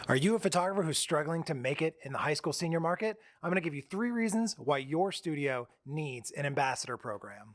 Are you a photographer who's struggling to make it in the high school senior market? I'm going to give you 3 reasons why your studio needs an ambassador program.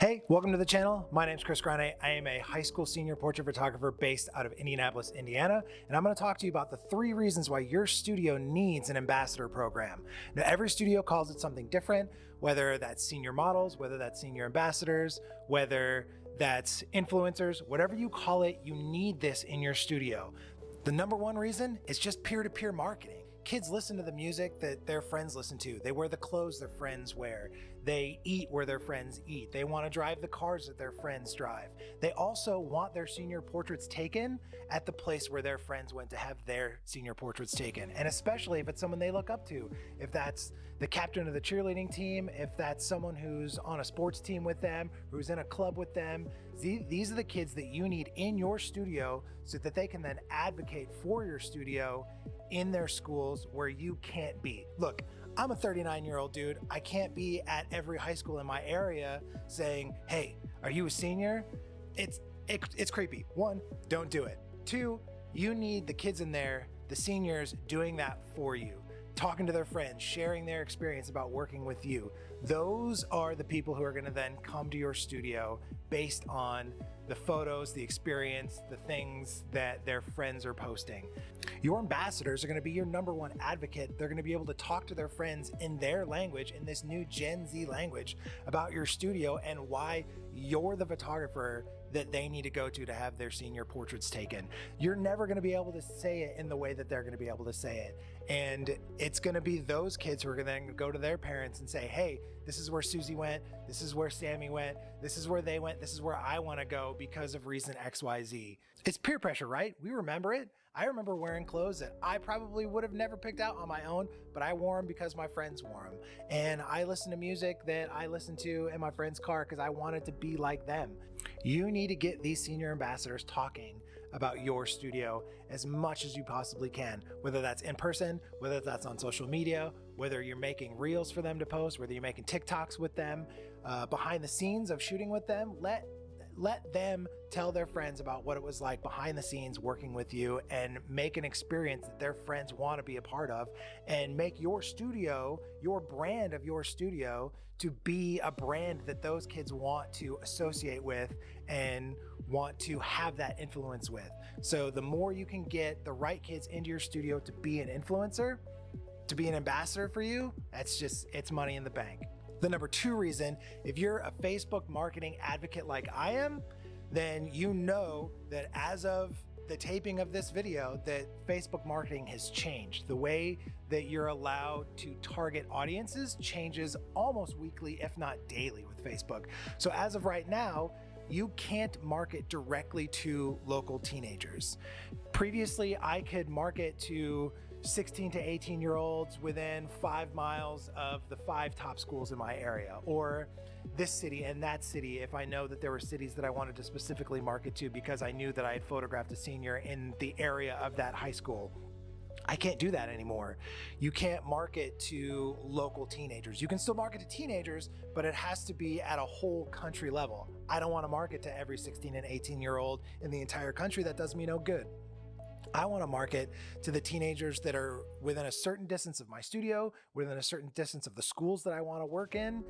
Hey, welcome to the channel. My name is Chris Grane. I am a high school senior portrait photographer based out of Indianapolis, Indiana, and I'm going to talk to you about the 3 reasons why your studio needs an ambassador program. Now, every studio calls it something different, whether that's senior models, whether that's senior ambassadors, whether that's influencers, whatever you call it, you need this in your studio. The number 1 reason is just peer-to-peer marketing. Kids listen to the music that their friends listen to. They wear the clothes their friends wear. They eat where their friends eat. They want to drive the cars that their friends drive. They also want their senior portraits taken at the place where their friends went to have their senior portraits taken. And especially if it's someone they look up to. If that's the captain of the cheerleading team, if that's someone who's on a sports team with them, who's in a club with them, these are the kids that you need in your studio so that they can then advocate for your studio in their schools where you can't be. Look, I'm a 39-year-old dude. I can't be at every high school in my area saying, hey, are you a senior? It's creepy. 1, don't do it. 2, you need the kids in there, the seniors, doing that for you, talking to their friends, sharing their experience about working with you. Those are the people who are going to then come to your studio based on the photos, the experience, the things that their friends are posting. Your ambassadors are going to be your number 1 advocate. They're going to be able to talk to their friends in their language, in this new Gen Z language, about your studio and why you're the photographer that they need to go to have their senior portraits taken. You're never going to be able to say it in the way that they're going to be able to say it. And it's going to be those kids who are going to go to their parents and say, hey, this is where Susie went. This is where Sammy went. This is where they went. This is where I want to go because of reason XYZ. It's peer pressure, right? We remember it. I remember wearing clothes that I probably would have never picked out on my own, but I wore them because my friends wore them. And I listen to music that I listen to in my friend's car because I wanted to be like them. You need to get these senior ambassadors talking about your studio as much as you possibly can, whether that's in person, whether that's on social media, whether you're making reels for them to post, whether you're making TikToks with them, behind the scenes of shooting with them. Let them tell their friends about what it was like behind the scenes working with you and make an experience that their friends want to be a part of, and make your studio, your brand of your studio, to be a brand that those kids want to associate with and want to have that influence with. So the more you can get the right kids into your studio to be an influencer, to be an ambassador for you, it's money in the bank. The number 2 reason, if you're a Facebook marketing advocate like I am, then you know that as of the taping of this video, that Facebook marketing has changed. The way that you're allowed to target audiences changes almost weekly, if not daily, with Facebook. So as of right now, you can't market directly to local teenagers. Previously, I could market to 16 to 18-year-olds within 5 miles of the 5 top schools in my area, or this city and that city if I know that there were cities that I wanted to specifically market to because I knew that I had photographed a senior in the area of that high school. I can't do that anymore. You can't market to local teenagers. You can still market to teenagers, but it has to be at a whole country level. I don't want to market to every 16 and 18-year-old in the entire country. That does me no good. I want to market to the teenagers that are within a certain distance of my studio, within a certain distance of the schools that I want to work in,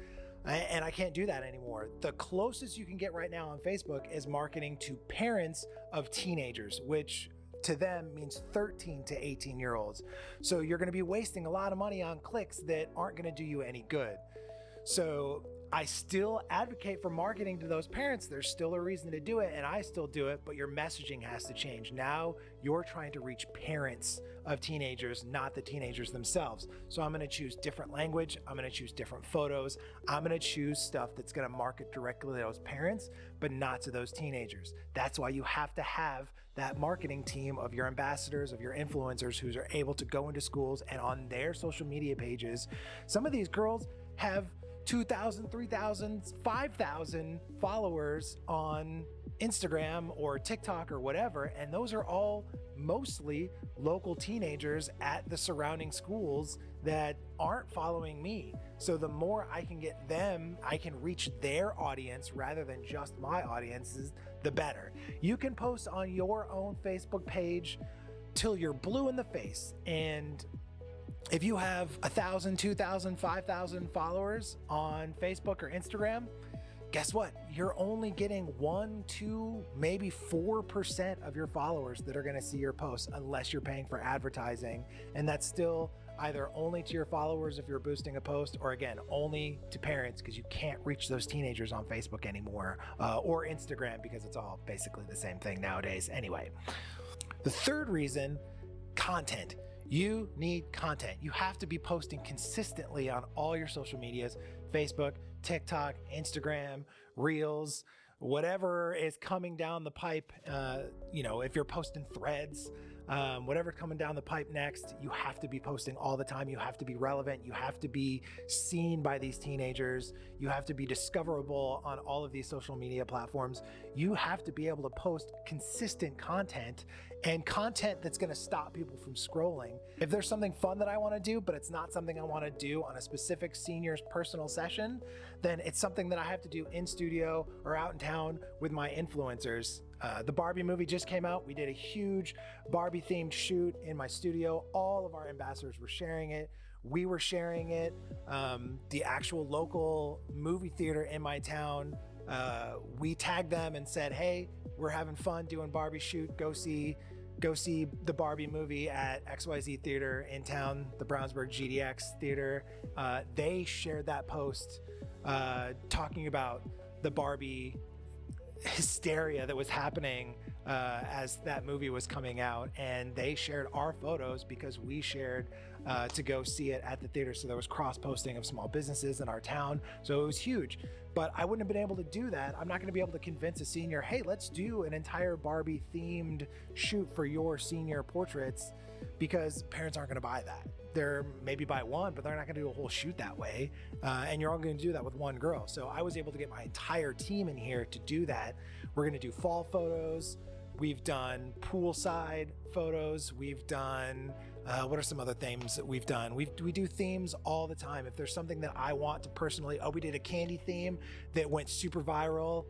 and I can't do that anymore. The closest you can get right now on Facebook is marketing to parents of teenagers, which to them means 13 to 18-year-olds. So you're going to be wasting a lot of money on clicks that aren't going to do you any good. So I still advocate for marketing to those parents. There's still a reason to do it, and I still do it, but your messaging has to change. Now you're trying to reach parents of teenagers, not the teenagers themselves. So I'm going to choose different language. I'm going to choose different photos. I'm going to choose stuff that's going to market directly to those parents, but not to those teenagers. That's why you have to have that marketing team of your ambassadors, of your influencers who are able to go into schools and on their social media pages. Some of these girls have 2,000, 3,000, 5,000 followers on Instagram or TikTok or whatever, and those are all mostly local teenagers at the surrounding schools that aren't following me. So the more I can get them, I can reach their audience rather than just my audiences, the better. You can post on your own Facebook page till you're blue in the face. And if you have 1,000, 2,000, 5,000 followers on Facebook or Instagram, guess what? You're only getting 1, 2, maybe 4% of your followers that are going to see your posts unless you're paying for advertising. And that's still either only to your followers if you're boosting a post, or again, only to parents because you can't reach those teenagers on Facebook anymore, or Instagram because it's all basically the same thing nowadays anyway. The third reason, content. You need content. You have to be posting consistently on all your social medias, Facebook, TikTok, Instagram, Reels, whatever is coming down the pipe. If you're posting Threads, whatever's coming down the pipe next, you have to be posting all the time. You have to be relevant. You have to be seen by these teenagers. You have to be discoverable on all of these social media platforms. You have to be able to post consistent content and content that's going to stop people from scrolling. If there's something fun that I want to do, but it's not something I want to do on a specific senior's personal session, then it's something that I have to do in studio or out in town with my influencers. The Barbie movie just came out. We did a huge Barbie themed shoot in my studio. All of our ambassadors were sharing it. We were sharing it. The actual local movie theater in my town, we tagged them and said, hey, we're having fun doing Barbie shoot. Go see the Barbie movie at XYZ Theater in town, the Brownsburg GDX Theater. They shared that post talking about the Barbie hysteria that was happening as that movie was coming out, and they shared our photos because we shared to go see it at the theater. So there was cross posting of small businesses in our town, so it was huge. But I wouldn't have been able to do that. I'm not going to be able to convince a senior, hey, let's do an entire Barbie themed shoot for your senior portraits, because parents aren't going to buy that. They're maybe buy one, but they're not going to do a whole shoot that way. And you're all going to do that with one girl. So I was able to get my entire team in here to do that. We're going to do fall photos. We've done poolside photos. We've done, what are some other themes that we've done? We do themes all the time. If there's something that I want to personally, we did a candy theme that went super viral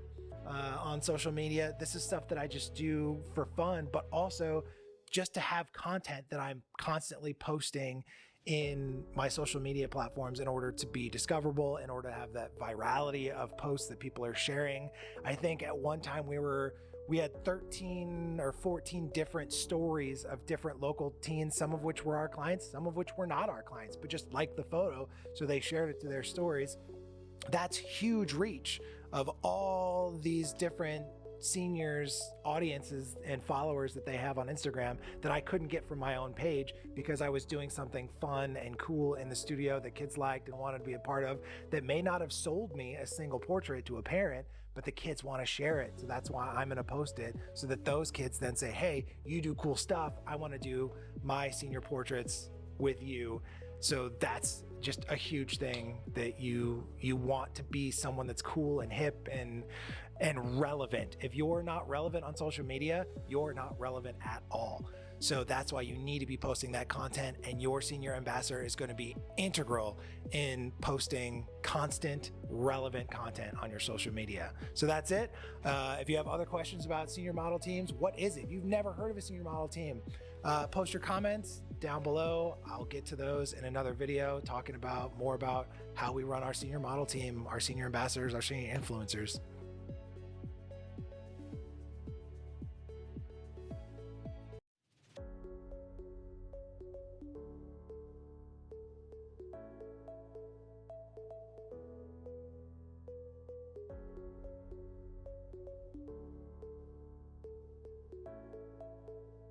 on social media. This is stuff that I just do for fun, but also just to have content that I'm constantly posting in my social media platforms in order to be discoverable, in order to have that virality of posts that people are sharing. I think at one time we had 13 or 14 different stories of different local teens, some of which were our clients, some of which were not our clients, but just liked the photo, so they shared it to their stories. That's huge reach of all these different seniors, audiences, and followers that they have on Instagram that I couldn't get from my own page because I was doing something fun and cool in the studio that kids liked and wanted to be a part of, that may not have sold me a single portrait to a parent, but the kids want to share it. So that's why I'm going to post it, so that those kids then say, hey, you do cool stuff. I want to do my senior portraits with you. So that's just a huge thing, that you want to be someone that's cool and hip and relevant. If you're not relevant on social media, you're not relevant at all. So that's why you need to be posting that content, and your senior ambassador is going to be integral in posting constant, relevant content on your social media. So that's it. If you have other questions about senior model teams, what is it? If you've never heard of a senior model team, post your comments down below. I'll get to those in another video, talking more about how we run our senior model team, our senior ambassadors, our senior influencers.